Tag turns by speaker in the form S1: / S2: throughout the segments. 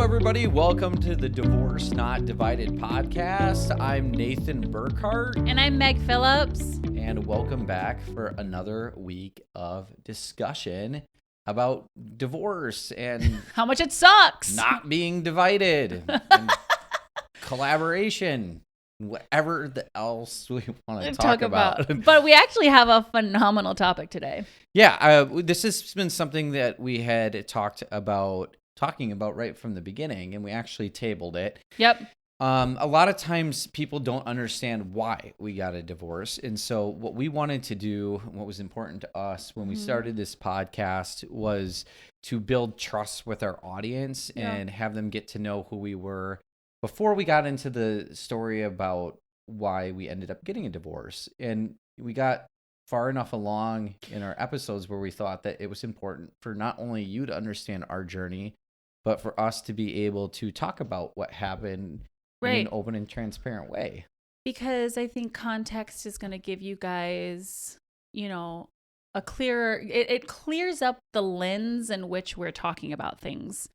S1: everybody. Welcome to the Divorce Not Divided podcast. I'm Nathan Burkhart.
S2: And I'm Meg Phillips.
S1: And welcome back for another week of discussion about divorce and
S2: how much it sucks.
S1: Not being divided and collaboration. Whatever else we want to talk about.
S2: But we actually have a phenomenal topic today.
S1: Yeah, this has been something that we had talking about right from the beginning, and we actually tabled it.
S2: Yep.
S1: A lot of times people don't understand why we got a divorce. And so what we wanted to do, what was important to us when we started this podcast, was to build trust with our audience and have them get to know who we were before we got into the story about why we ended up getting a divorce. And we got far enough along in our episodes where we thought that it was important for not only you to understand our journey, but for us to be able to talk about what happened in an open and transparent way.
S2: Because I think context is going to give you guys, a clearer, it clears up the lens in which we're talking about things.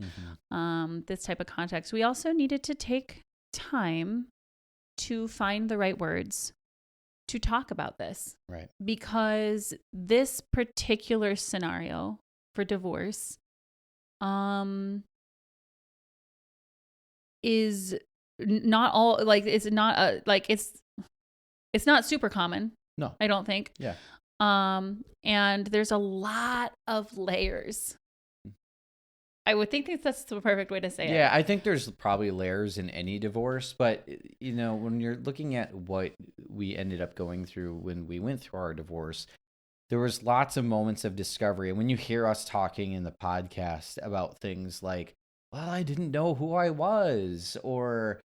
S2: This type of context. We also needed to take time to find the right words to talk about this.
S1: Right.
S2: Because this particular scenario for divorce is not all it's not super common.
S1: No,
S2: I don't think.
S1: Yeah.
S2: And there's a lot of layers. I would think that's the perfect way to say it.
S1: Yeah, I think there's probably layers in any divorce, but when you're looking at what we ended up going through when we went through our divorce, there was lots of moments of discovery. And when you hear us talking in the podcast about things like, well, I didn't know who I was, or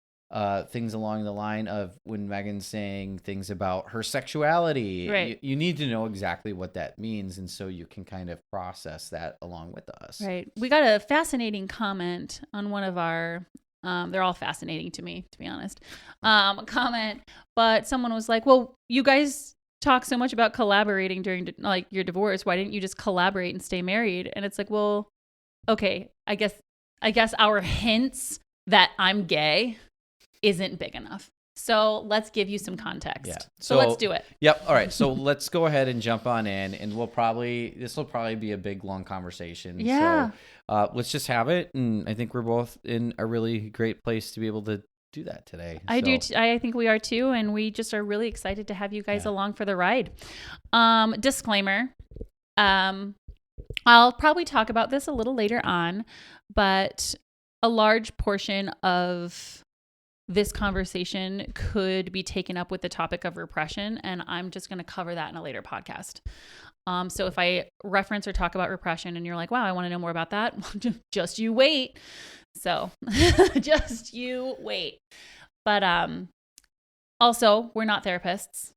S1: things along the line of when Megan's saying things about her sexuality,
S2: right.
S1: You need to know exactly what that means. And so you can kind of process that along with us.
S2: Right. We got a fascinating comment on one of our, they're all fascinating to me, to be honest, comment, but someone was like, well, you guys talk so much about collaborating during your divorce. Why didn't you just collaborate and stay married? And it's like, well, okay, I guess our hints that I'm gay isn't big enough. So let's give you some context.
S1: Yeah.
S2: So let's do it.
S1: Yep. All right. So let's go ahead and jump on in, and this will probably be a big, long conversation.
S2: Yeah.
S1: So let's just have it. And I think we're both in a really great place to be able to do that today.
S2: I think we are too. And we just are really excited to have you guys along for the ride. Disclaimer. I'll probably talk about this a little later on, but a large portion of this conversation could be taken up with the topic of repression, and I'm just going to cover that in a later podcast. So if I reference or talk about repression and you're like, wow, I want to know more about that, just you wait. So just you wait. But also, we're not therapists.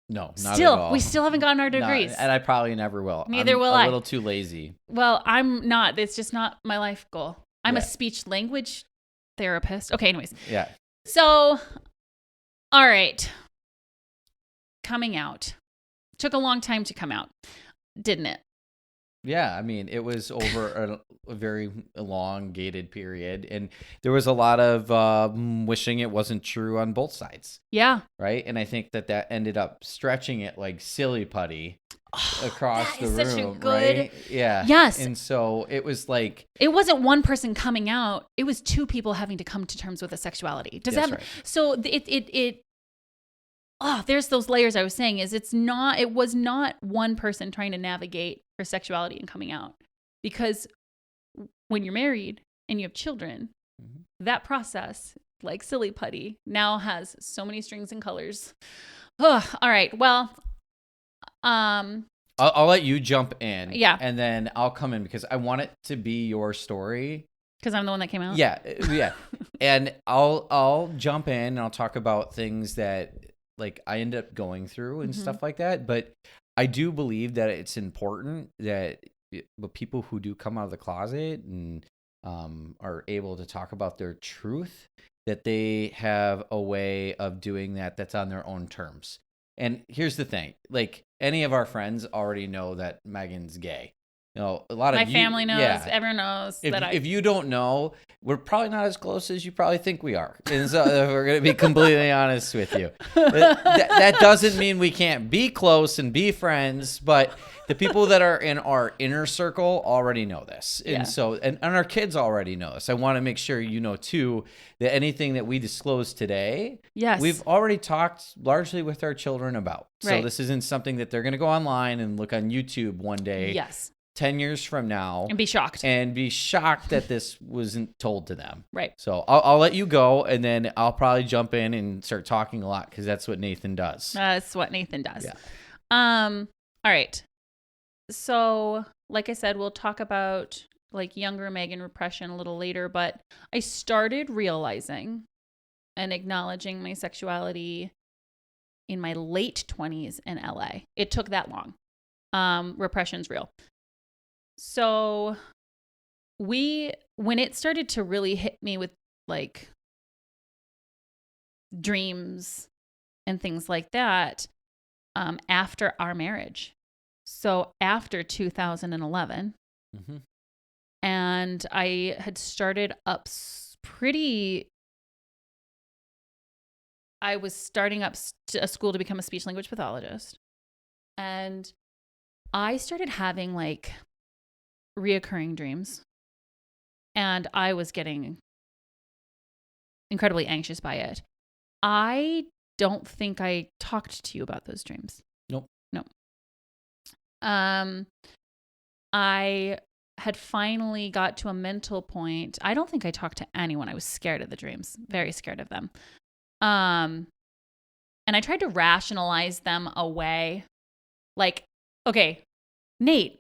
S1: No, not at all.
S2: We still haven't gotten our degrees.
S1: And I probably never will.
S2: Neither will
S1: I'm
S2: I.
S1: a little too lazy.
S2: Well, I'm not. It's just not my life goal. I'm a speech language therapist. Okay, anyways.
S1: Yeah.
S2: So, all right. Coming out. Took a long time to come out, didn't it?
S1: Yeah, I mean, it was over a very elongated period, and there was a lot of wishing it wasn't true on both sides.
S2: Yeah.
S1: Right? And I think that ended up stretching it like silly putty across the room,
S2: such a good...
S1: right? Yeah.
S2: Yes.
S1: And so it was like...
S2: It wasn't one person coming out. It was two people having to come to terms with a sexuality.
S1: Right.
S2: So there's those layers I was saying it was not one person trying to navigate her sexuality and coming out, because when you're married and you have children, that process, like silly putty, now has so many strings and colors. All right. Well,
S1: I'll let you jump in.
S2: Yeah.
S1: And then I'll come in because I want it to be your story.
S2: Because I'm the one that came out?
S1: Yeah. Yeah. And I'll jump in and I'll talk about things that like I end up going through and stuff like that. But I do believe that it's important that people who do come out of the closet and are able to talk about their truth, that they have a way of doing that's on their own terms. And here's the thing, like any of our friends already know that Megan's gay. A lot of
S2: my family knows. Yeah. Everyone knows
S1: if you don't know, we're probably not as close as you probably think we are. And so we're going to be completely honest with you. That doesn't mean we can't be close and be friends, but the people that are in our inner circle already know this. And
S2: Yeah.
S1: so, and our kids already know this. I want to make sure you know too, that anything that we disclose today,
S2: Yes.
S1: we've already talked largely with our children about. So
S2: Right.
S1: this isn't something that they're going to go online and look on YouTube one day.
S2: Yes.
S1: 10 years from now
S2: And be shocked.
S1: and be shocked that this wasn't told to them.
S2: Right.
S1: So I'll let you go, and then I'll probably jump in and start talking a lot because that's what Nathan does.
S2: That's what Nathan does.
S1: Yeah.
S2: All right. So, like I said, we'll talk about like younger Meg and repression a little later, but I started realizing and acknowledging my sexuality in my late 20s in LA. It took that long. Repression's real. So when it started to really hit me with like dreams and things like that, after our marriage. So after 2011,
S1: Mm-hmm.
S2: and I had started up I was starting up a school to become a speech language pathologist. And I started having like reoccurring dreams. And I was getting incredibly anxious by it. I don't think I talked to you about those dreams.
S1: Nope.
S2: No. I had finally got to a mental point. I don't think I talked to anyone. I was scared of the dreams, very scared of them. And I tried to rationalize them away. Like, okay, Nate,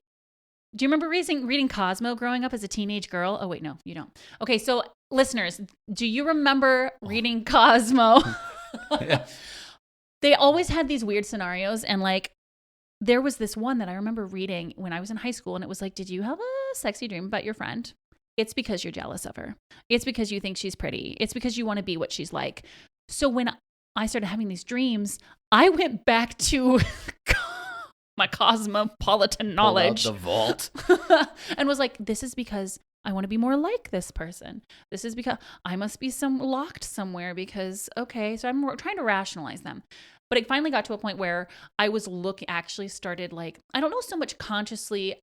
S2: do you remember reading Cosmo growing up as a teenage girl? Oh, wait, no, you don't. Okay, so listeners, do you remember reading Cosmo?
S1: Yeah.
S2: They always had these weird scenarios, and like, there was this one that I remember reading when I was in high school, and it was like, did you have a sexy dream about your friend? It's because you're jealous of her. It's because you think she's pretty. It's because you want to be what she's like. So when I started having these dreams, I went back to my cosmopolitan knowledge.
S1: Pull out the vault.
S2: And was like, this is because I want to be more like this person. This is because I must be locked somewhere because, okay, so I'm trying to rationalize them. But it finally got to a point where I was started like, I don't know so much consciously,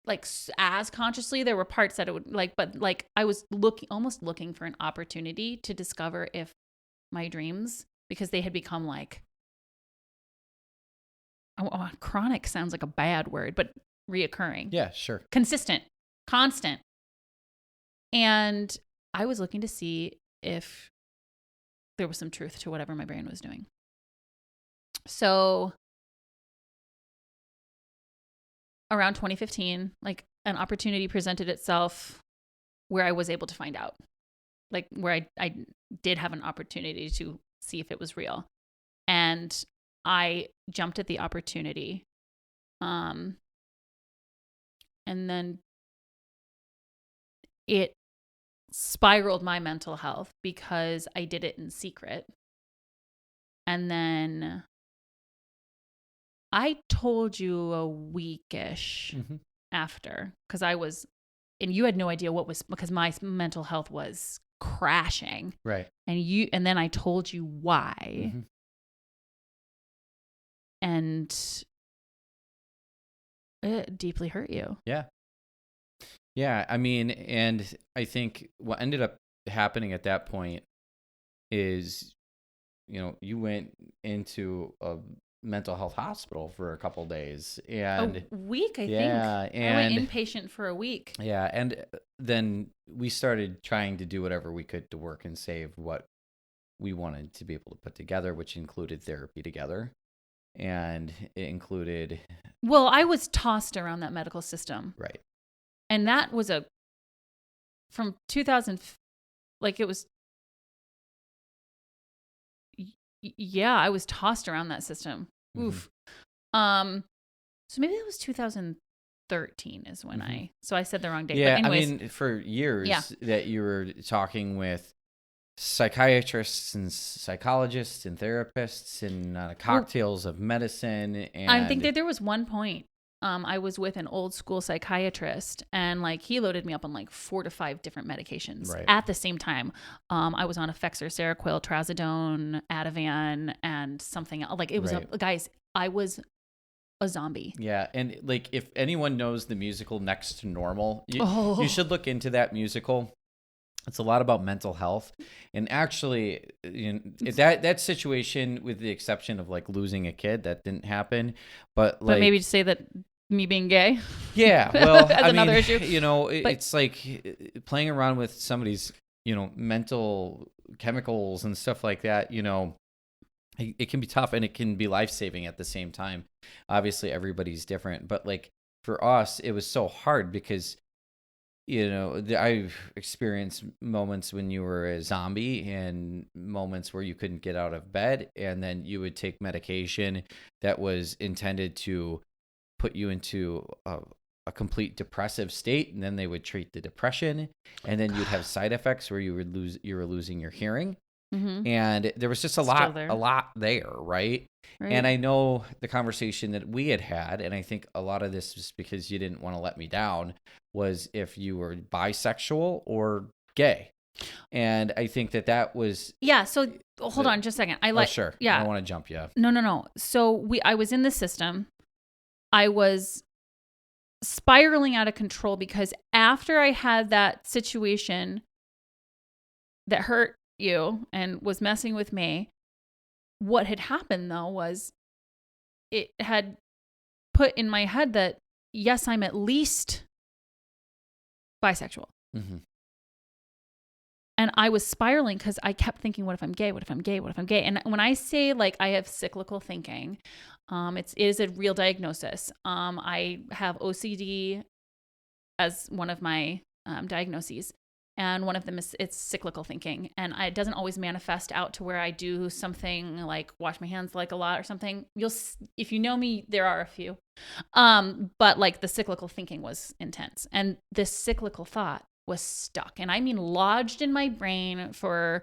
S2: like as consciously, there were parts that it would like, but like I was almost looking for an opportunity to discover if my dreams, because they had become like, chronic sounds like a bad word, but reoccurring.
S1: Yeah, sure.
S2: Consistent, constant. And I was looking to see if there was some truth to whatever my brain was doing. So around 2015, like an opportunity presented itself where I was able to find out, like where I did have an opportunity to see if it was real. And I jumped at the opportunity. And then it spiraled my mental health because I did it in secret. And then I told you a weekish after, because and you had no idea because my mental health was crashing.
S1: Right.
S2: And then I told you why.
S1: Mm-hmm.
S2: And it deeply hurt you.
S1: Yeah. Yeah. I mean, and I think what ended up happening at that point is, you went into a mental health hospital for a couple of days, and
S2: a week, I think.
S1: And
S2: I went inpatient for a week.
S1: Yeah. And then we started trying to do whatever we could to work and save what we wanted to be able to put together, which included therapy together. And it included...
S2: Well, I was tossed around that medical system.
S1: Right.
S2: And that was from 2000, like it was... Yeah, I was tossed around that system. Oof. So maybe it was 2013 is when so I said the wrong date.
S1: Yeah,
S2: but anyways,
S1: I mean, for years that you were talking with psychiatrists and psychologists and therapists and cocktails of medicine. And
S2: I think that there was one point I was with an old school psychiatrist, and like he loaded me up on like 4 to 5 different medications at the same time. I was on Effexor, Seroquel, Trazodone, Ativan, and something else. Like it was guys, I was a zombie.
S1: Yeah, and like if anyone knows the musical Next to Normal, you should look into that musical. It's a lot about mental health, and actually, that situation, with the exception of like losing a kid, that didn't happen. But
S2: maybe to say that me being gay,
S1: yeah, well,
S2: that's another issue.
S1: It's like playing around with somebody's mental chemicals and stuff like that. It can be tough, and it can be life-saving at the same time. Obviously, everybody's different, but like for us, it was so hard because I've experienced moments when you were a zombie and moments where you couldn't get out of bed, and then you would take medication that was intended to put you into a complete depressive state, and then they would treat the depression, and then you'd have side effects where you were losing your hearing. Mm-hmm. And there was just a lot there, right? And I know the conversation that we had, and I think a lot of this was because you didn't want to let me down, was if you were bisexual or gay. And I think that was...
S2: Yeah, so hold on just a second.
S1: Sure.
S2: Yeah.
S1: I don't want to jump you.
S2: No. So I was in the system. I was spiraling out of control because after I had that situation that hurt you and was messing with me, what had happened though was it had put in my head that yes, I'm at least bisexual. Mm-hmm. And I was spiraling because I kept thinking, what if I'm gay? What if I'm gay? What if I'm gay? And when I say like I have cyclical thinking, it is a real diagnosis. I have OCD as one of my diagnoses. And one of them is it's cyclical thinking. And it doesn't always manifest out to where I do something like wash my hands like a lot or something. If you know me, there are a few. But like the cyclical thinking was intense. And this cyclical thought was stuck. And I mean lodged in my brain for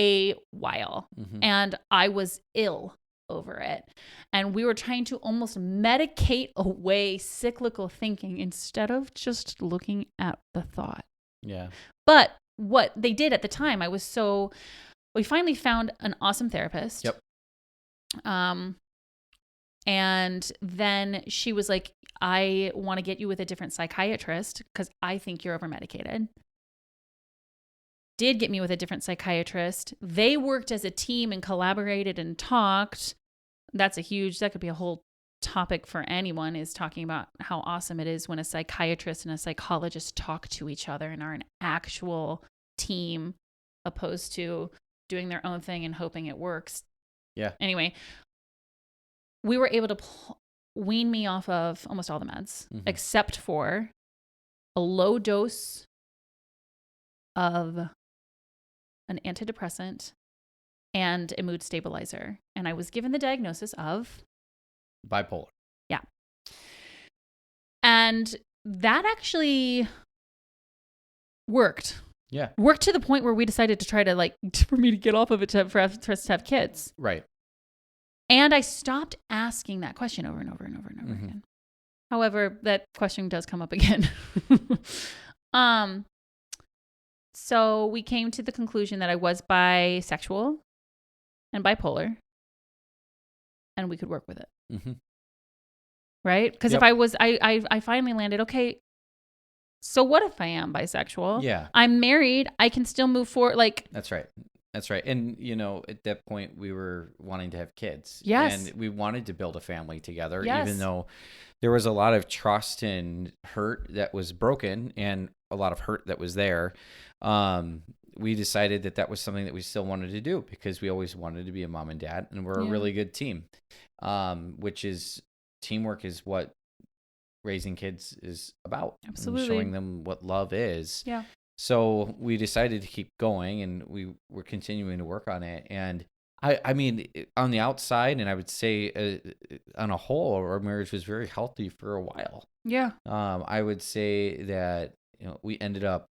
S2: a while. Mm-hmm. And I was ill over it. And we were trying to almost medicate away cyclical thinking instead of just looking at the thought.
S1: Yeah.
S2: But what they did at the time, we finally found an awesome therapist.
S1: Yep.
S2: And then she was like, I want to get you with a different psychiatrist because I think you're over-medicated. Did get me with a different psychiatrist. They worked as a team and collaborated and talked. That could be a whole topic for anyone, is talking about how awesome it is when a psychiatrist and a psychologist talk to each other and are an actual team opposed to doing their own thing and hoping it works.
S1: Yeah.
S2: Anyway, we were able to wean me off of almost all the meds, mm-hmm. except for a low dose of an antidepressant and a mood stabilizer. And I was given the diagnosis of
S1: bipolar.
S2: Yeah. And that actually worked.
S1: Yeah.
S2: Worked to the point where we decided to try to for me to get off of it for us to have kids.
S1: Right. And
S2: I stopped asking that question over and over and over and over mm-hmm. again. However, that question does come up again. So we came to the conclusion that I was bisexual and bipolar, and we could work with it. Mm-hmm. Right? Because if I finally landed, okay, so what if I am bisexual?
S1: Yeah.
S2: I'm married. I can still move forward.
S1: That's right. And, at that point, we were wanting to have kids.
S2: Yes.
S1: And we wanted to build a family together,
S2: yes.
S1: even though there was a lot of trust and hurt that was broken and a lot of hurt that was there. We decided that was something that we still wanted to do because we always wanted to be a mom and dad, and we're a really good team, which is teamwork is what raising kids is about.
S2: Absolutely.
S1: Showing them what love is.
S2: Yeah.
S1: So we decided to keep going, and we were continuing to work on it. And I mean, on the outside, and I would say on a whole, our marriage was very healthy for a while.
S2: Yeah.
S1: I would say that, we ended up,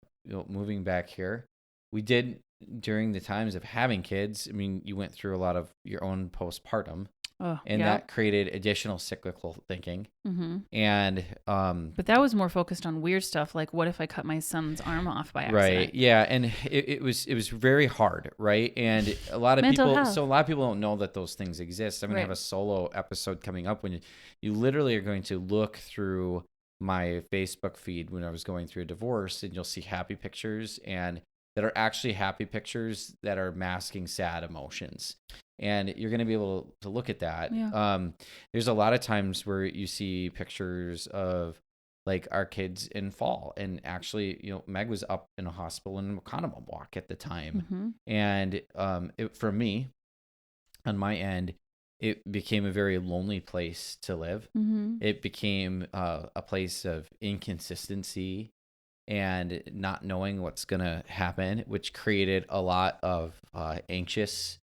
S1: moving back here. We did during the times of having kids. I mean, you went through a lot of your own postpartum.
S2: Oh,
S1: and
S2: yeah.
S1: that created additional cyclical thinking.
S2: Mm-hmm.
S1: And
S2: But that was more focused on weird stuff, like what if I cut my son's arm off by accident?
S1: right, yeah, and it was very hard, right? And a lot of
S2: Mental
S1: people,
S2: health.
S1: so a lot of people don't know that those things exist. I'm gonna have
S2: Right.
S1: a solo episode coming up when you literally are going to look through my Facebook feed when I was going through a divorce, and you'll see happy pictures and that are actually happy pictures that are masking sad emotions. And you're going to be able to look at that.
S2: Yeah.
S1: There's a lot of times where you see pictures of like our kids in fall, and actually, Meg was up in a hospital in a condom walk at the time.
S2: Mm-hmm.
S1: And for me, on my end, it became a very lonely place to live.
S2: Mm-hmm.
S1: It became a place of inconsistency and not knowing what's going to happen, which created a lot of anxious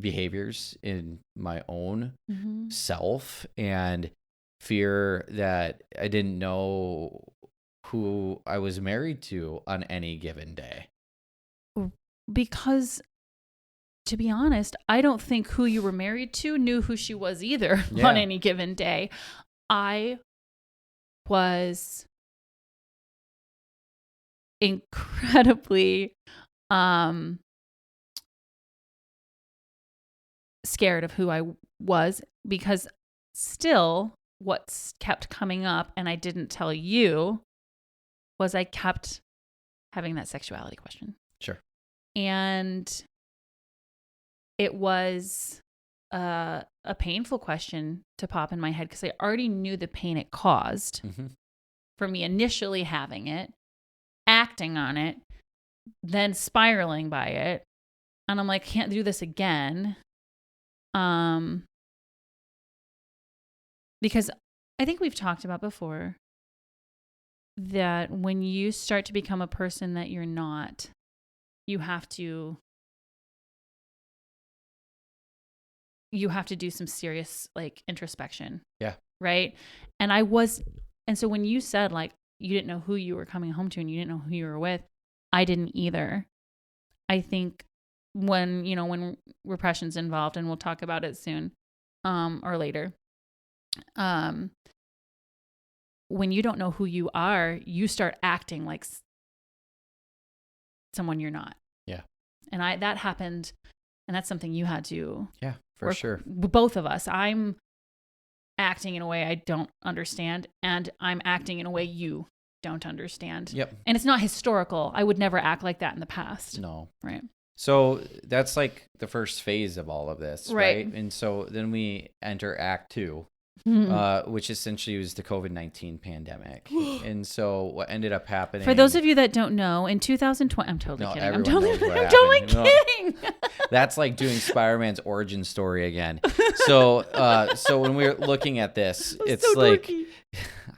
S1: behaviors in my own
S2: Mm-hmm.
S1: self, and fear that I didn't know who I was married to on any given day.
S2: Because, to be honest, I don't think who you were married to knew who she was either
S1: Yeah.
S2: on any given day. I was incredibly scared of who I was, because still what's kept coming up, and I didn't tell you, was I kept having that sexuality question.
S1: Sure.
S2: And it was a painful question to pop in my head, because I already knew the pain it caused
S1: Mm-hmm.
S2: for me initially having it, acting on it, then spiraling by it. And I'm like, can't do this again. Because I think we've talked about before that when you start to become a person that you're not, you have to do some serious like introspection.
S1: Yeah.
S2: Right. And so when you said like you didn't know who you were coming home to and you didn't know who you were with, I didn't either. I think when repression's involved, and we'll talk about it soon, or later, when you don't know who you are, you start acting like someone you're not.
S1: Yeah.
S2: And that happened, and that's something you had to
S1: For sure.
S2: Both of us. I'm acting in a way I don't understand, and I'm acting in a way you don't understand.
S1: Yep.
S2: And it's not historical. I would never act like that in the past.
S1: No.
S2: Right.
S1: So that's like the first phase of all of this,
S2: Right.
S1: right? And so then we enter Act 2, which essentially was the COVID-19 pandemic. And so what ended up happening...
S2: For those of you that don't know, in 2020... I'm totally
S1: No,
S2: kidding. I'm
S1: everyone
S2: totally,
S1: knows what
S2: I'm totally
S1: happened. No.
S2: kidding.
S1: That's like doing Spider-Man's origin story again. So when we're looking at this, it's
S2: so
S1: like...
S2: dorky.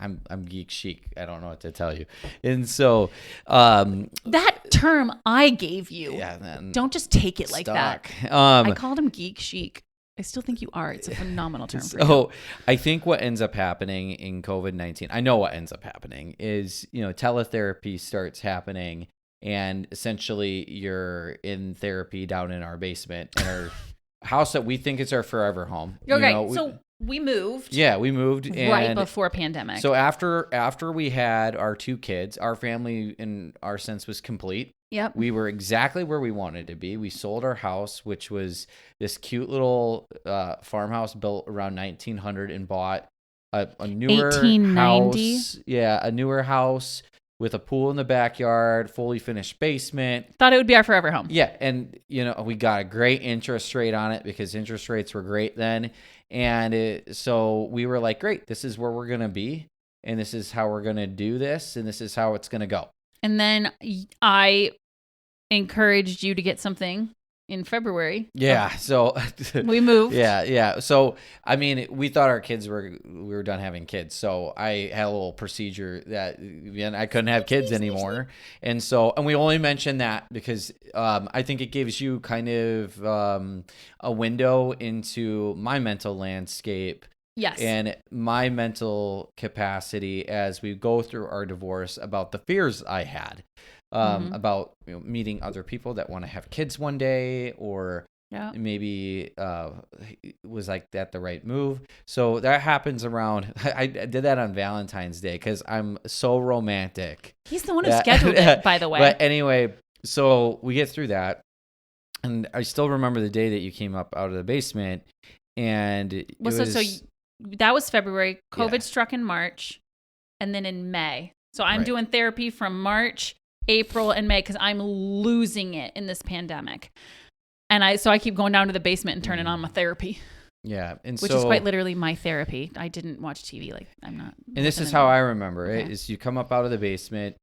S1: I'm geek chic. I don't know what to tell you. And so...
S2: that term I gave you.
S1: Yeah, then
S2: Don't just take it like that.
S1: stuck.
S2: I called him geek chic. I still think you are. It's a phenomenal term for you.
S1: So I think what ends up happening in COVID-19, I know what ends up happening is, teletherapy starts happening, and essentially you're in therapy down in our basement in our house that we think is our forever home.
S2: Okay, so we moved.
S1: Yeah, we moved
S2: Right before pandemic.
S1: So after we had our 2 kids, our family in our sense was complete.
S2: Yep.
S1: We were exactly where we wanted to be. We sold our house, which was this cute little farmhouse built around 1900, and bought a newer
S2: 1890?
S1: house. Yeah, a newer house with a pool in the backyard, fully finished basement.
S2: Thought it would be our forever home.
S1: Yeah, and we got a great interest rate on it because interest rates were great then. And so we were like, great, this is where we're going to be, and this is how we're going to do this, and this is how it's going to go.
S2: And then I encouraged you to get something in February.
S1: Yeah, so
S2: we moved.
S1: Yeah. So I mean, we thought we were done having kids. So I had a little procedure that I couldn't have kids anymore, and we only mentioned that because I think it gives you kind of a window into my mental landscape.
S2: Yes.
S1: And my mental capacity as we go through our divorce, about the fears I had. About meeting other people that want to have kids one day, or maybe was like that the right move. So that happens around. I did that on Valentine's Day because I'm so romantic.
S2: He's the one who scheduled it, by the way.
S1: But anyway, so we get through that, and I still remember the day that you came up out of the basement, and
S2: that was February. COVID struck in March, and then in May. So I'm doing therapy from March, April, and May because I'm losing it in this pandemic. And I keep going down to the basement and turning on my therapy.
S1: Yeah.
S2: Which is quite literally my therapy. I didn't watch TV. Like, I'm not.
S1: And this is how I remember it, is you come up out of the basement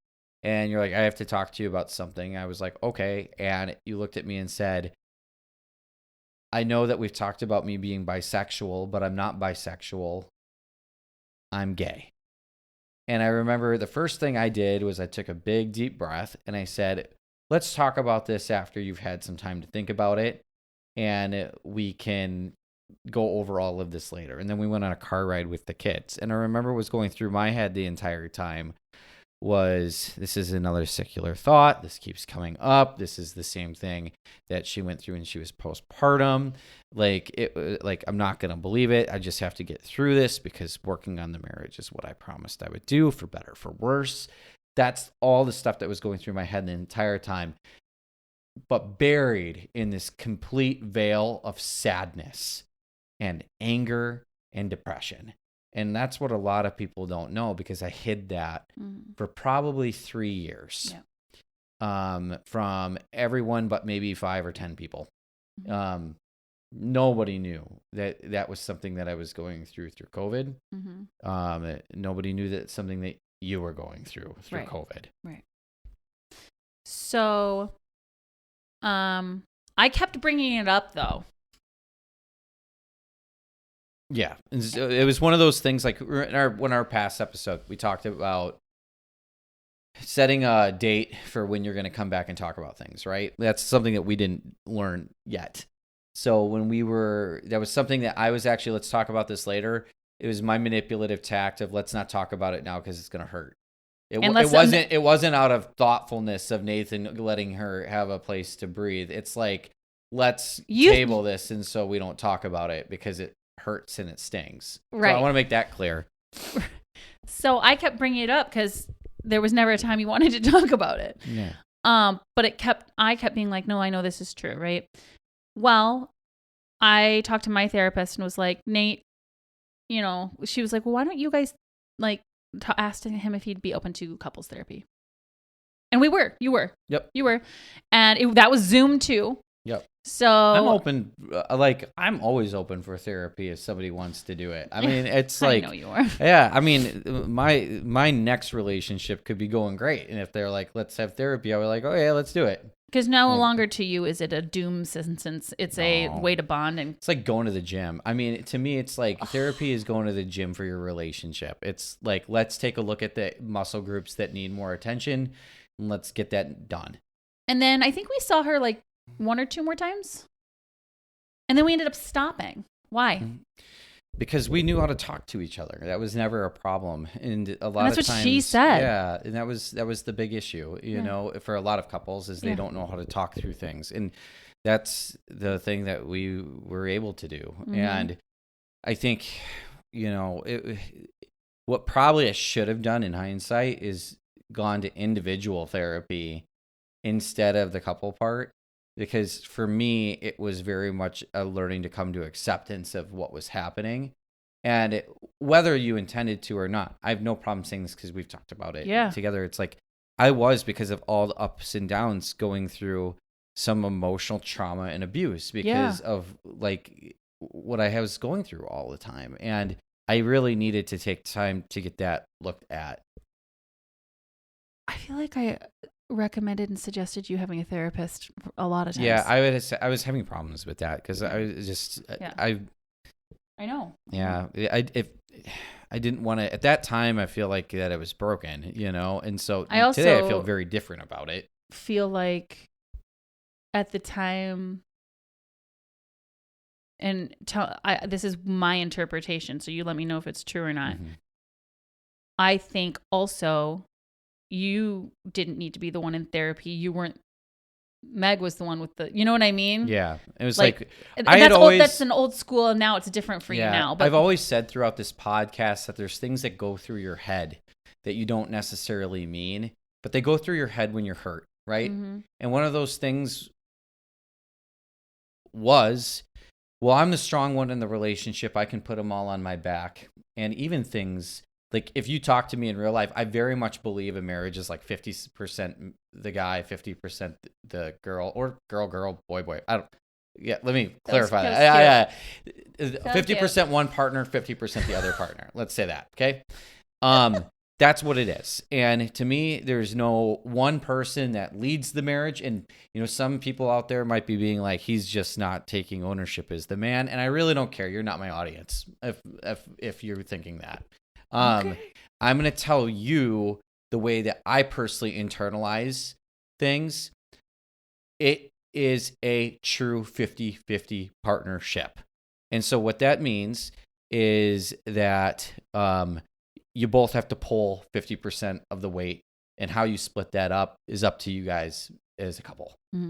S1: and you're like, I have to talk to you about something. I was like, okay. And you looked at me and said, I know that we've talked about me being bisexual, but I'm not bisexual. I'm gay. And I remember the first thing I did was I took a big, deep breath and I said, let's talk about this after you've had some time to think about it, and we can go over all of this later. And then we went on a car ride with the kids. And I remember what was going through my head the entire time was, this is another secular thought. This keeps coming up. This is the same thing that she went through when she was postpartum. Like, I'm not going to believe it. I just have to get through this because working on the marriage is what I promised I would do, for better, for worse. That's all the stuff that was going through my head the entire time. But buried in this complete veil of sadness and anger and depression. And that's what a lot of people don't know, because I hid that for probably 3 years from everyone but maybe 5 or 10 people. Nobody knew that was something that I was going through COVID. Nobody knew that it's something that you were going through COVID.
S2: Right. So, I kept bringing it up though.
S1: Yeah. And so it was one of those things, like in our past episode, we talked about setting a date for when you're going to come back and talk about things, right? That's something that we didn't learn yet. So that was something that I was actually, let's talk about this later. It was my manipulative tact of, let's not talk about it now because it's going to hurt. It wasn't out of thoughtfulness of Nathan letting her have a place to breathe. It's like, let's table this, and so we don't talk about it because it hurts and it stings. Right. So I want to make that clear.
S2: So I kept bringing it up because there was never a time you wanted to talk about it.
S1: Yeah.
S2: But I kept being like, no, I know this is true, right? Well, I talked to my therapist and was like, Nate, she was like, well, why don't you guys asked him if he'd be open to couples therapy. And you were.
S1: Yep.
S2: You were. And that was Zoom too.
S1: Yep.
S2: So
S1: I'm open. I'm always open for therapy if somebody wants to do it. I mean, it's like,
S2: I know you are.
S1: Yeah. I mean, my next relationship could be going great. And if they're like, let's have therapy, I was like, oh yeah, let's do it.
S2: Because no longer to you is it a doom sentence. It's a way to bond. And
S1: it's like going to the gym. I mean, to me, it's like therapy is going to the gym for your relationship. It's like, let's take a look at the muscle groups that need more attention and let's get that done.
S2: And then I think we saw her like 1 or 2 more times. And then we ended up stopping. Why?
S1: Because we knew how to talk to each other. That was never a problem. And a lot
S2: of times. That's what she said.
S1: Yeah. And that was the big issue, you know, for a lot of couples, is they don't know how to talk through things. And that's the thing that we were able to do. And I think, what probably I should have done in hindsight is gone to individual therapy instead of the couple part. Because for me, it was very much a learning to come to acceptance of what was happening. And whether you intended to or not, I have no problem saying this because we've talked about it together. It's like, I was, because of all the ups and downs, going through some emotional trauma and abuse because of like what I was going through all the time. And I really needed to take time to get that looked at.
S2: I feel like I recommended and suggested you having a therapist a lot of times.
S1: Yeah, I was having problems with that because I was just
S2: I know.
S1: Yeah, I didn't want to at that time. I feel like that it was broken, and so today I feel very different about it.
S2: Feel like at the time, and this is my interpretation, so you let me know if it's true or not. I think also, you didn't need to be the one in therapy. You weren't Meg was the one with the, you know what I mean?
S1: Yeah. It was
S2: Like,
S1: I had always,
S2: that's an old school, and now it's different for you now. But
S1: I've always said throughout this podcast that there's things that go through your head that you don't necessarily mean, but they go through your head when you're hurt, right?
S2: Mm-hmm.
S1: And one of those things was, well, I'm the strong one in the relationship. I can put them all on my back. And even things like if you talk to me in real life, I very much believe a marriage is like 50% the guy, 50% the girl, or girl, boy. I don't. Yeah, let me clarify that. 50% one partner, 50% the other partner. Let's say that. Okay. That's what it is. And to me, there's no one person that leads the marriage. And, you know, some people out there might be being like, he's just not taking ownership as the man. And I really don't care. You're not my audience if you're thinking that.
S2: Okay.
S1: I'm going to tell you the way that I personally internalize things. It is a true 50-50 partnership. And so what that means is that, you both have to pull 50% of the weight, and how you split that up is up to you guys as a couple.
S2: Mm-hmm.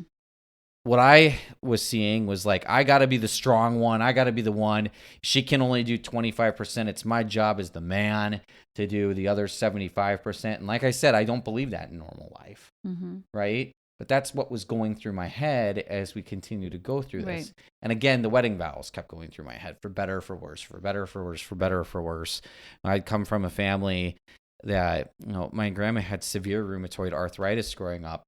S1: What I was seeing was like, I got to be the strong one. I got to be the one. She can only do 25%. It's my job as the man to do the other 75%. And like I said, I don't believe that in normal life.
S2: Mm-hmm.
S1: Right? But that's what was going through my head as we continue to go through this.
S2: Right.
S1: And again, the wedding vows kept going through my head, for better, for worse, for better, for worse, for better, for worse. I'd come from a family that, you know, my grandma had severe rheumatoid arthritis growing up.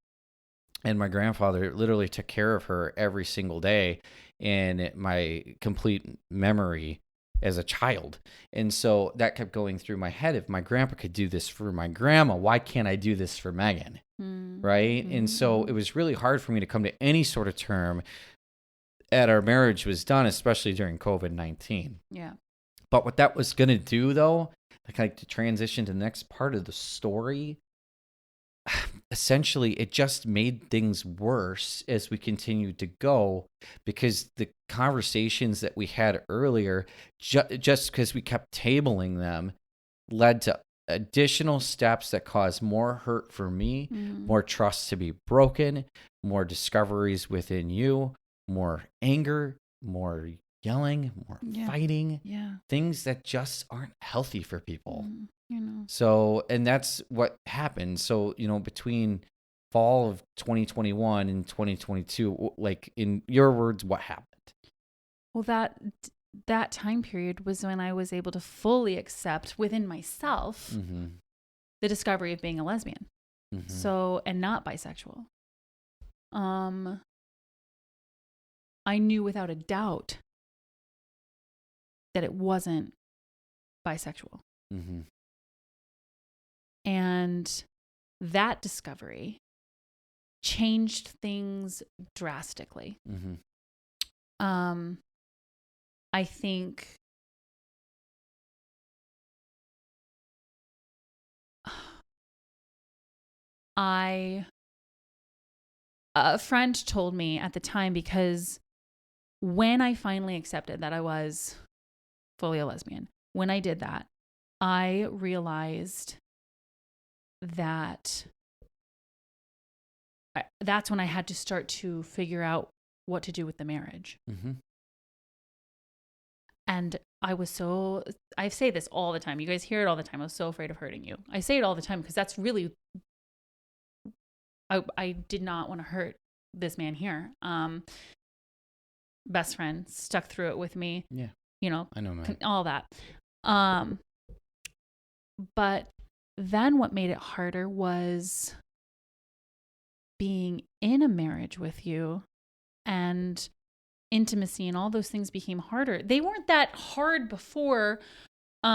S1: And my grandfather literally took care of her every single day in my complete memory as a child. And so that kept going through my head. If my grandpa could do this for my grandma, why can't I do this for Megan? Right? And so it was really hard for me to come to any sort of term at our marriage was done, especially during COVID-19.
S2: Yeah.
S1: But what that was going to do, though, like to transition to the next part of the story, essentially it just made things worse as we continued to go, because the conversations that we had earlier, just because we kept tabling them, led to additional steps that caused more hurt for me, more trust to be broken, more discoveries within you, more anger, more yelling, more fighting, things that just aren't healthy for people.
S2: You know.
S1: So, and that's what happened. So, you know, between fall of 2021 and 2022, like in your words, what happened?
S2: Well, that time period was when I was able to fully accept within myself the discovery of being a lesbian. So, and not bisexual. I knew without a doubt that it wasn't bisexual. And that discovery changed things drastically. I think a friend told me at the time, because when I finally accepted that I was fully a lesbian, when I did that, I realized that that's when I had to start to figure out what to do with the marriage. And I say this all the time. You guys hear it all the time. I was so afraid of hurting you. I say it all the time because that's really, I did not want to hurt this man here. Best friend, stuck through it with me.
S1: Yeah.
S2: You know,
S1: I know, man.
S2: All that. But then what made it harder was being in a marriage with you, and intimacy and all those things became harder. They weren't that hard before. They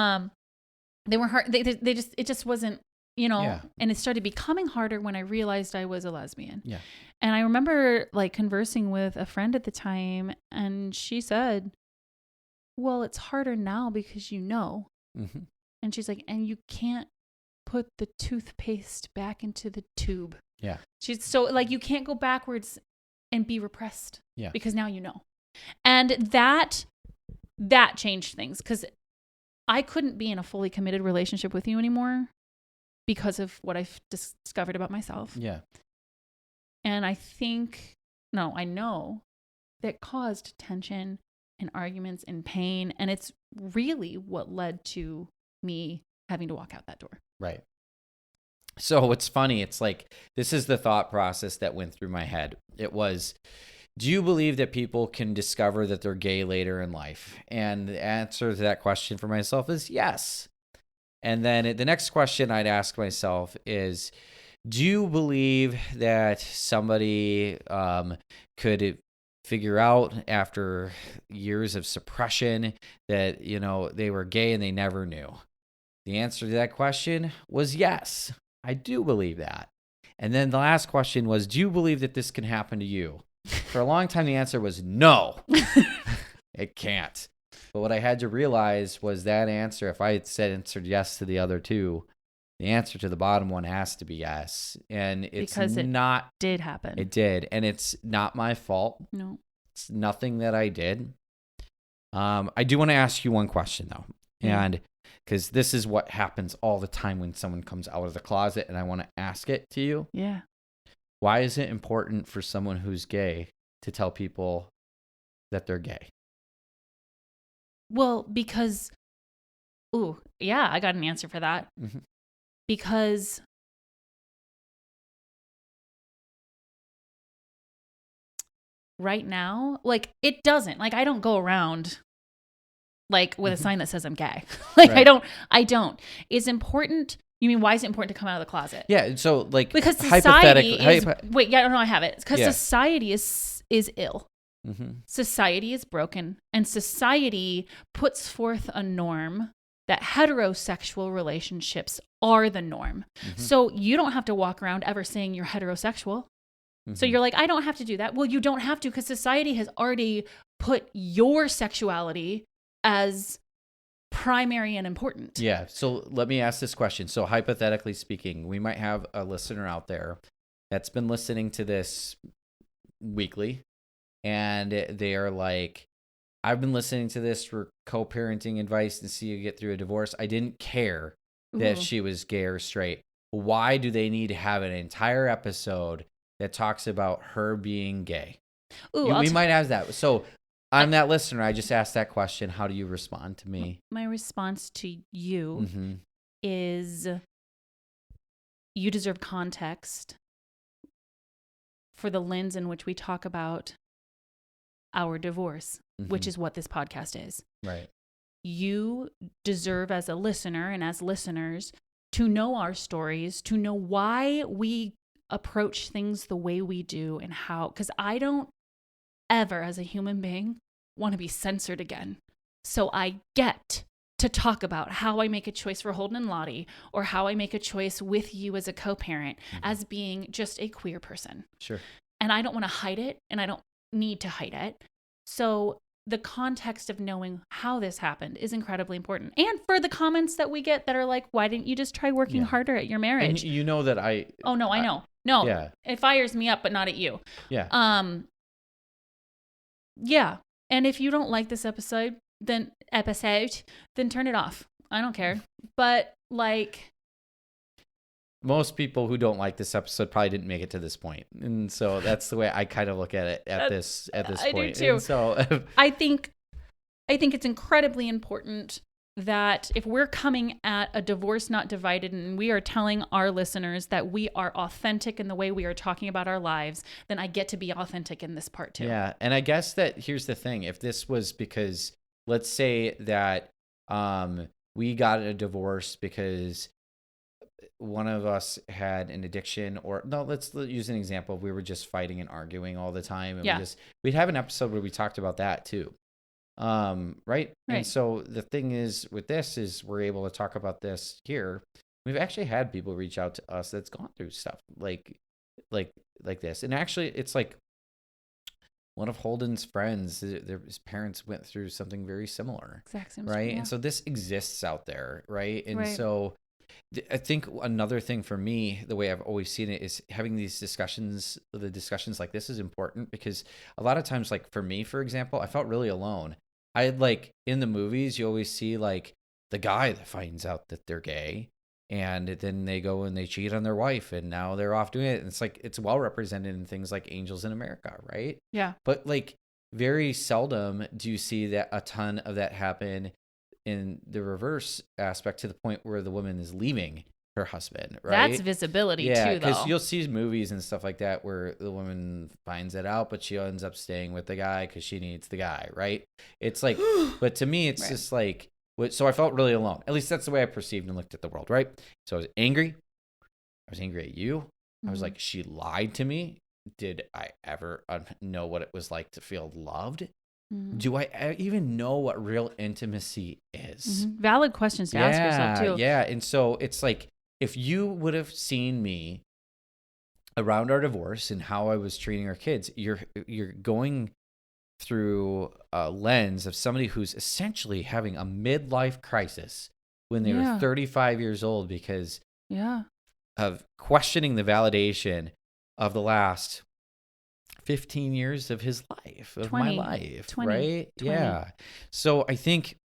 S2: weren't hard. It just wasn't, you know, and it started becoming harder when I realized I was a lesbian. Yeah. And I remember like conversing with a friend at the time, and she said, well, it's harder now because you know. And she's like, and you can't put the toothpaste back into the tube. Yeah. She's so like, you can't go backwards and be repressed. Yeah. Because now you know. And that changed things, because I couldn't be in a fully committed relationship with you anymore because of what I've discovered about myself. Yeah. And I know that caused tension and arguments and pain. And it's really what led to me having to walk out that door.
S1: Right. So it's funny. It's like, this is the thought process that went through my head. It was, do you believe that people can discover that they're gay later in life? And the answer to that question for myself is yes. And then the next question I'd ask myself is, do you believe that somebody could figure out after years of suppression that, they were gay and they never knew? The answer to that question was yes. I do believe that. And then the last question was, do you believe that this can happen to you? For a long time, the answer was no, it can't. But what I had to realize was that answer, if I had answered yes to the other two, the answer to the bottom one has to be yes. And it's
S2: because it
S1: not.
S2: Did happen.
S1: It did. And it's not my fault.
S2: No.
S1: It's nothing that I did. I do want to ask you one question, though. And because this is what happens all the time when someone comes out of the closet, and I want to ask it to you.
S2: Yeah.
S1: Why is it important for someone who's gay to tell people that they're gay?
S2: Well, because, I got an answer for that.
S1: Mm-hmm.
S2: Because right now, like, it doesn't, like, I don't go around like with a sign that says I'm gay. Like, right. I don't. It's important. You mean, why is it important to come out of the closet?
S1: Yeah. So, like,
S2: because society is, I have it. Because society is ill. Mm-hmm. Society is broken, and society puts forth a norm that heterosexual relationships are the norm. Mm-hmm. So you don't have to walk around ever saying you're heterosexual. Mm-hmm. So you're like, I don't have to do that. Well, you don't have to, because society has already put your sexuality as primary and important.
S1: Yeah. So let me ask this question. So hypothetically speaking, we might have a listener out there that's been listening to this weekly, and they are like, I've been listening to this for co-parenting advice to see you get through a divorce. I didn't care that she was gay or straight. Why do they need to have an entire episode that talks about her being gay? We might have that. So I'm that listener. I just asked that question. How do you respond to me?
S2: My response to you is, you deserve context for the lens in which we talk about our divorce, which is what this podcast is.
S1: Right.
S2: You deserve, as a listener and as listeners, to know our stories, to know why we approach things the way we do, and how, because I don't ever, as a human being, want to be censored again. So I get to talk about how I make a choice for Holden and Lottie, or how I make a choice with you as a co-parent, as being just a queer person.
S1: Sure.
S2: And I don't want to hide it, and I don't need to hide it. So the context of knowing how this happened is incredibly important. And for the comments that we get that are like, why didn't you just try working harder at your marriage?
S1: And you know that
S2: Oh, no, I know. No, it fires me up, but not at you.
S1: Yeah.
S2: Yeah. And if you don't like this episode, then turn it off. I don't care. But like,
S1: most people who don't like this episode probably didn't make it to this point. And so that's the way I kind of look at it at this point.
S2: I do too.
S1: And so
S2: I think it's incredibly important that if we're coming at a divorce not divided, and we are telling our listeners that we are authentic in the way we are talking about our lives, then I get to be authentic in this part too.
S1: Yeah. And I guess that here's the thing. If this was because, let's say that we got a divorce because one of us had an addiction, or no, let's use an example. We were just fighting and arguing all the time. And we'd have an episode where we talked about that too. Right. And so the thing is with this is we're able to talk about this here. We've actually had people reach out to us that's gone through stuff like this. And actually it's like one of Holden's friends, his parents went through something very similar.
S2: Exactly.
S1: Right. Yeah. And so this exists out there. Right. And so I think another thing for me, the way I've always seen it, is having these discussions. The discussions like this is important because a lot of times, like for me, for example, I felt really alone. I like in the movies, you always see like the guy that finds out that they're gay, and then they go and they cheat on their wife, and now they're off doing it. And it's like, it's well represented in things like Angels in America, right?
S2: Yeah.
S1: But like very seldom do you see that a ton of that happen in the reverse aspect, to the point where the woman is leaving her husband, right?
S2: That's visibility
S1: Yeah,
S2: too, though.
S1: because you'll see movies and stuff like that where the woman finds it out, but she ends up staying with the guy because she needs the guy, right? It's like, but to me, it's
S2: Right.
S1: just like, so I felt really alone. At least that's the way I perceived and looked at the world, right? So I was angry. I was angry at you. I was
S2: Mhm.
S1: like, she lied to me. Did I ever know what it was like to feel loved?
S2: Mhm.
S1: Do I even know what real intimacy is?
S2: Mhm. Valid questions to ask yourself too.
S1: Yeah. And so it's like, if you would have seen me around our divorce and how I was treating our kids, you're going through a lens of somebody who's essentially having a midlife crisis when they were 35 years old, because
S2: Yeah.
S1: of questioning the validation of the last 15 years of his life, of
S2: 20,
S1: my life,
S2: 20,
S1: right?
S2: 20.
S1: Yeah. So I think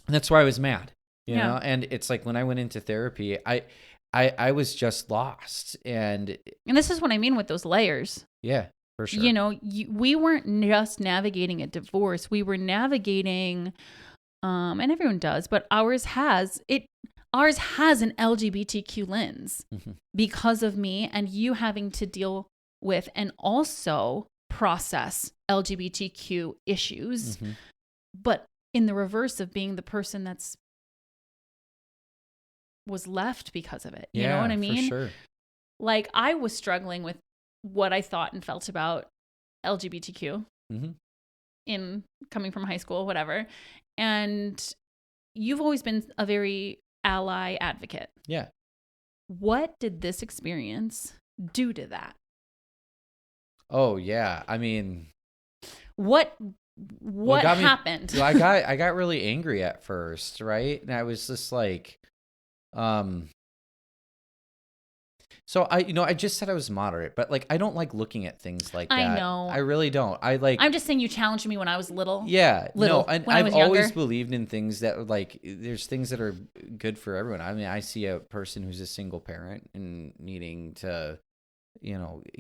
S1: that's why I was mad, you
S2: Yeah.
S1: know? And it's like, when I went into therapy, I was just lost. And
S2: And this is what I mean with those layers.
S1: yeah, for sure.
S2: You know, we weren't just navigating a divorce. We were navigating, and everyone does, but ours has an LGBTQ lens
S1: Mhm.
S2: because of me and you having to deal with and also process LGBTQ issues,
S1: Mhm.
S2: but in the reverse of being the person that's was left because of it. You know what I mean?
S1: For sure.
S2: Like, I was struggling with what I thought and felt about LGBTQ
S1: Mhm.
S2: in coming from high school, whatever. And you've always been a very ally advocate.
S1: Yeah.
S2: What did this experience do to that?
S1: Oh yeah. I mean,
S2: What
S1: got me-
S2: happened?
S1: I got really angry at first, right? And I was just like, so I just said I was moderate, but like, I don't like looking at things like that.
S2: I know.
S1: I really don't.
S2: I'm just saying you challenged me when I was little.
S1: Yeah,
S2: Little,
S1: no, and
S2: when I
S1: I've
S2: was
S1: always
S2: younger.
S1: believed in things that are like, there's things that are good for everyone. I mean, I see a person who's a single parent and needing to,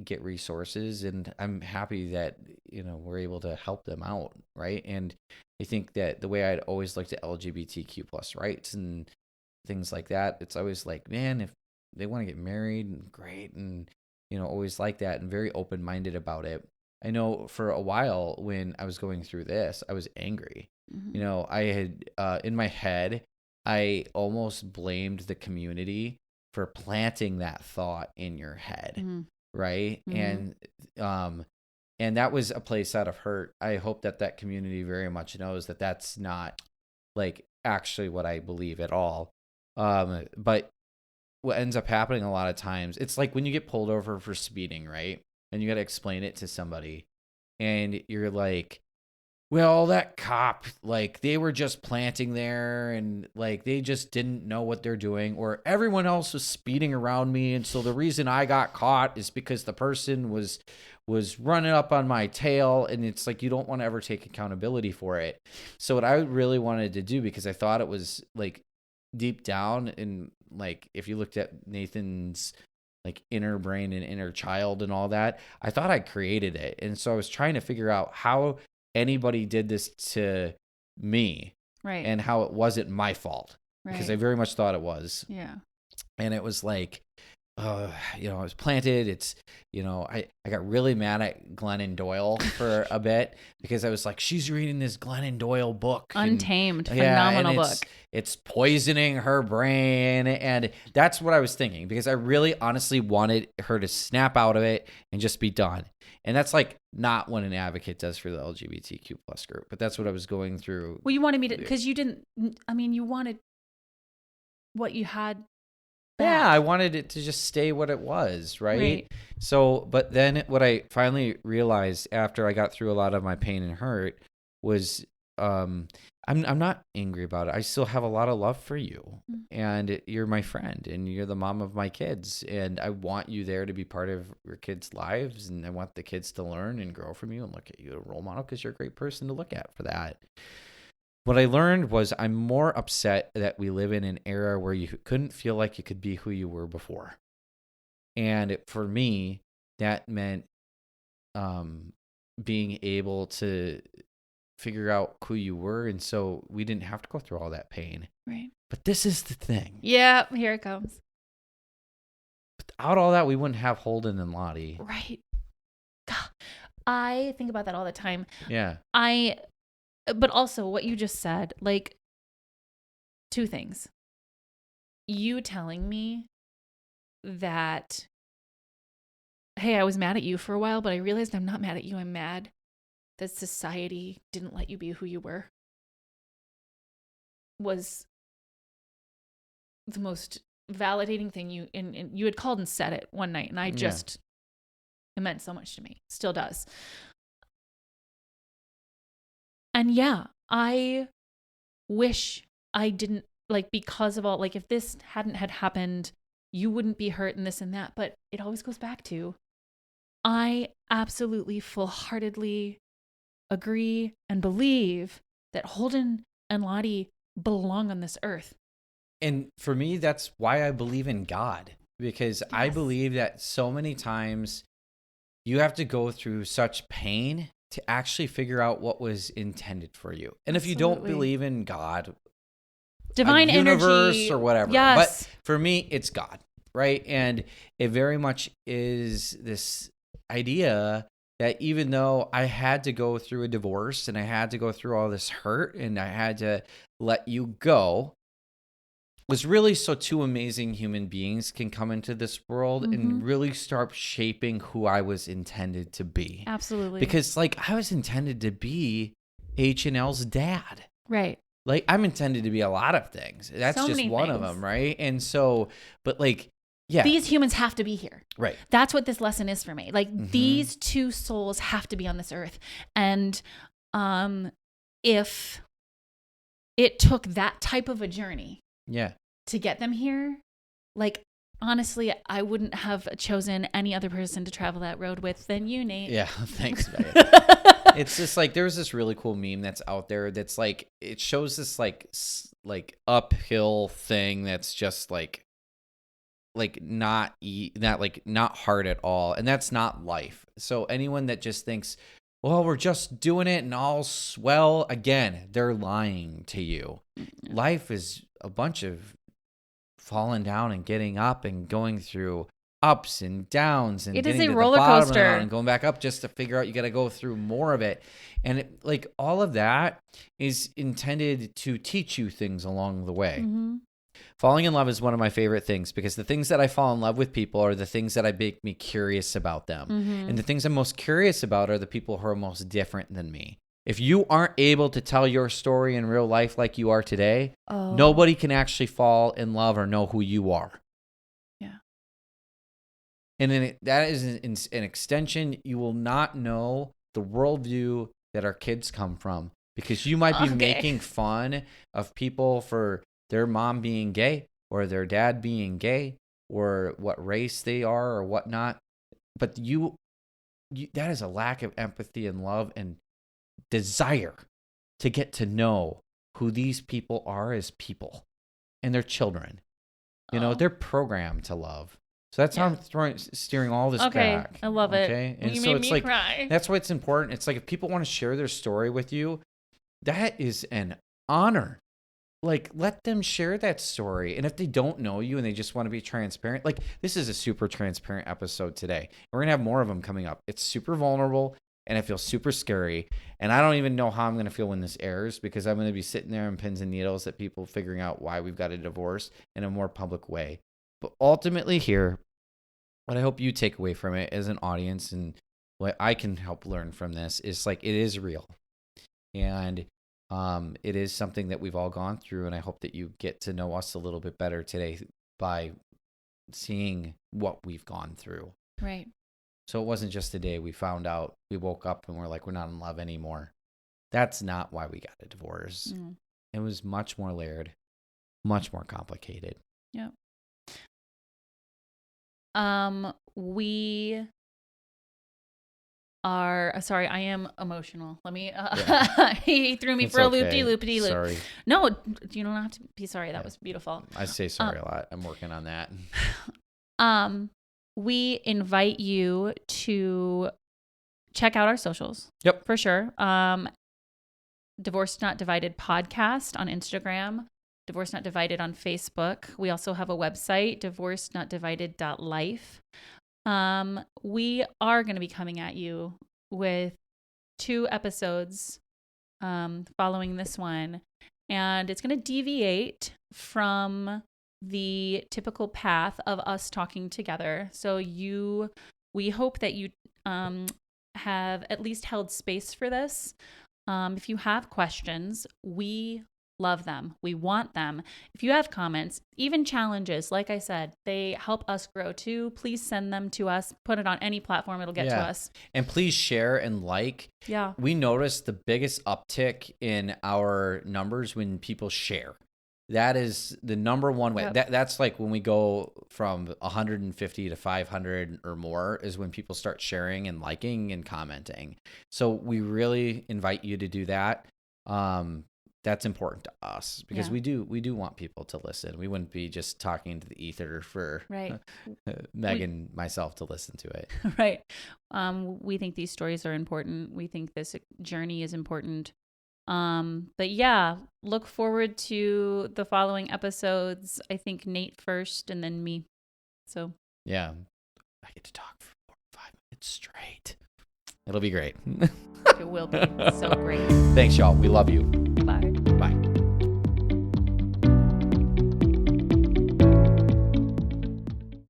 S1: get resources, and I'm happy that, we're able to help them out, right? And I think that the way I'd always looked at LGBTQ plus rights and things like that, it's always like, man, if they want to get married, great, and always like that, and very open-minded about it. I know for a while when I was going through this, I was angry.
S2: Mhm.
S1: I had in my head, I almost blamed the community for planting that thought in your head,
S2: Mhm.
S1: right?
S2: Mhm.
S1: And that was a place out of hurt. I hope that community very much knows that that's not like actually what I believe at all. But what ends up happening a lot of times, it's like when you get pulled over for speeding, right? And you got to explain it to somebody, and you're like, well, that cop, like, they were just planting there, and like they just didn't know what they're doing, or everyone else was speeding around me, and so the reason I got caught is because the person was running up on my tail. And it's like, you don't want to ever take accountability for it. So what I really wanted to do, because I thought it was like deep down, and like if you looked at Nathan's like inner brain and inner child and all that, I thought I created it. And so I was trying to figure out how anybody did this to me,
S2: Right.
S1: and how it wasn't my fault, because I
S2: Right.
S1: very much thought it was.
S2: Yeah.
S1: And it was like, I was planted. It's, I got really mad at Glennon Doyle for a bit, because I was like, she's reading this Glennon Doyle book.
S2: Untamed.
S1: And,
S2: Phenomenal
S1: and
S2: book.
S1: it's poisoning her brain. And that's what I was thinking, because I really honestly wanted her to snap out of it and just be done. And that's like not what an advocate does for the LGBTQ plus group, but that's what I was going through.
S2: Well, you wanted me to, because you didn't, I mean, you wanted what you had back.
S1: Yeah, I wanted it to just stay what it was, right?
S2: Right.
S1: So, but then what I finally realized after I got through a lot of my pain and hurt was, I'm not angry about it. I still have a lot of love for you, and you're my friend, and you're the mom of my kids, and I want you there to be part of your kids' lives, and I want the kids to learn and grow from you and look at you as a role model, because you're a great person to look at for that. What I learned was I'm more upset that we live in an era where you couldn't feel like you could be who you were before. And for me, that meant being able to figure out who you were. And so we didn't have to go through all that pain.
S2: Right.
S1: But this is the thing.
S2: Yeah, here it comes.
S1: Without all that, we wouldn't have Holden and Lottie.
S2: Right. God, I think about that all the time.
S1: Yeah.
S2: But also what you just said, like, two things. You telling me that, hey, I was mad at you for a while, but I realized I'm not mad at you. I'm mad that society didn't let you be who you were, was the most validating thing. You had called and said it one night, and it meant so much to me. Still does. And yeah, I wish I didn't, like, because of all, like, if this hadn't had happened, you wouldn't be hurt and this and that. But it always goes back to, I absolutely full-heartedly agree and believe that Holden and Lottie belong on this earth.
S1: And for me, that's why I believe in God, because I believe that so many times you have to go through such pain to actually figure out what was intended for you. And if you don't believe in God,
S2: divine
S1: universe
S2: energy
S1: or whatever,
S2: yes.
S1: But for me, it's God, right? And it very much is this idea that even though I had to go through a divorce and I had to go through all this hurt and I had to let you go, was really so two amazing human beings can come into this world and really start shaping who I was intended to be.
S2: Absolutely.
S1: Because, like, I was intended to be H&L's dad.
S2: Right.
S1: Like, I'm intended to be a lot of things. That's
S2: so
S1: just one of them, right? And so, but like, yeah.
S2: These humans have to be here.
S1: Right.
S2: That's what this lesson is for me. Like, these two souls have to be on this earth. And if it took that type of a journey to get them here, like, honestly, I wouldn't have chosen any other person to travel that road with than you, Nate.
S1: Yeah, thanks, Meg. It's just like, there's this really cool meme that's out there that's like, it shows this like uphill thing that's just like not hard at all, and that's not life. So anyone that just thinks, well, we're just doing it and all's well, again, they're lying to you. Life is a bunch of falling down and getting up and going through ups and downs and
S2: it
S1: getting
S2: is a
S1: to
S2: roller
S1: the bottom
S2: coaster
S1: and going back up just to figure out you got to go through more of it. And it, like, all of that is intended to teach you things along the way. Falling in love is one of my favorite things, because the things that I fall in love with people are the things that make me curious about them. And the things I'm most curious about are the people who are most different than me. If you aren't able to tell your story in real life like you are today, nobody can actually fall in love or know who you are.
S2: Yeah.
S1: And then that is an extension. You will not know the worldview that our kids come from, because you might be making fun of people for their mom being gay or their dad being gay or what race they are or whatnot. But you that is a lack of empathy and love and desire to get to know who these people are as people and their children. You know, they're programmed to love. So that's how I'm steering all this back.
S2: I love it.
S1: Okay, and
S2: you
S1: so
S2: made
S1: it's
S2: me
S1: like
S2: cry.
S1: that's why it's important. It's like, if people want to share their story with you, that is an honor. Like, let them share that story. And if they don't know you and they just want to be transparent, like, this is a super transparent episode today. We're going to have more of them coming up. It's super vulnerable and it feels super scary. And I don't even know how I'm going to feel when this airs, because I'm going to be sitting there in pins and needles at people figuring out why we've got a divorce in a more public way. But ultimately here, what I hope you take away from it as an audience, and what I can help learn from this, is like, it is real. And it is something that we've all gone through, and I hope that you get to know us a little bit better today by seeing what we've gone through.
S2: Right.
S1: So it wasn't just a day we found out, we woke up and we're like, we're not in love anymore. That's not why we got a divorce. It was much more layered, much more complicated.
S2: Yeah. We are sorry, I am emotional. Let me
S1: Yeah.
S2: he threw me
S1: It's
S2: for a
S1: okay.
S2: loop-de-loop.
S1: Sorry.
S2: No, you don't have to be sorry. That
S1: Yeah.
S2: was beautiful.
S1: I say sorry a lot. I'm working on that.
S2: We invite you to check out our socials.
S1: Yep.
S2: For sure. Divorced Not Divided podcast on Instagram, Divorced Not Divided on Facebook. We also have a website, divorcednotdivided.life. We are going to be coming at you with 2 episodes following this one, and it's going to deviate from the typical path of us talking together. So we hope that you have at least held space for this. If you have questions, we love them. We want them. If you have comments, even challenges, like I said, they help us grow too. Please send them to us. Put it on any platform. It'll get to us.
S1: And please share and like.
S2: Yeah.
S1: We noticed the biggest uptick in our numbers when people share. That is the number one way.
S2: Yep.
S1: That's like when we go from 150 to 500 or more is when people start sharing and liking and commenting. So we really invite you to do that. That's important to us because we do want people to listen. We wouldn't be just talking to the ether for
S2: Right.
S1: Meg and myself to listen to it.
S2: Right. We think these stories are important. We think this journey is important. But yeah, look forward to the following episodes. I think Nate first and then me. So
S1: yeah, I get to talk for 4 or 5 minutes straight. It'll be great.
S2: it will be so great.
S1: Thanks, y'all. We love you.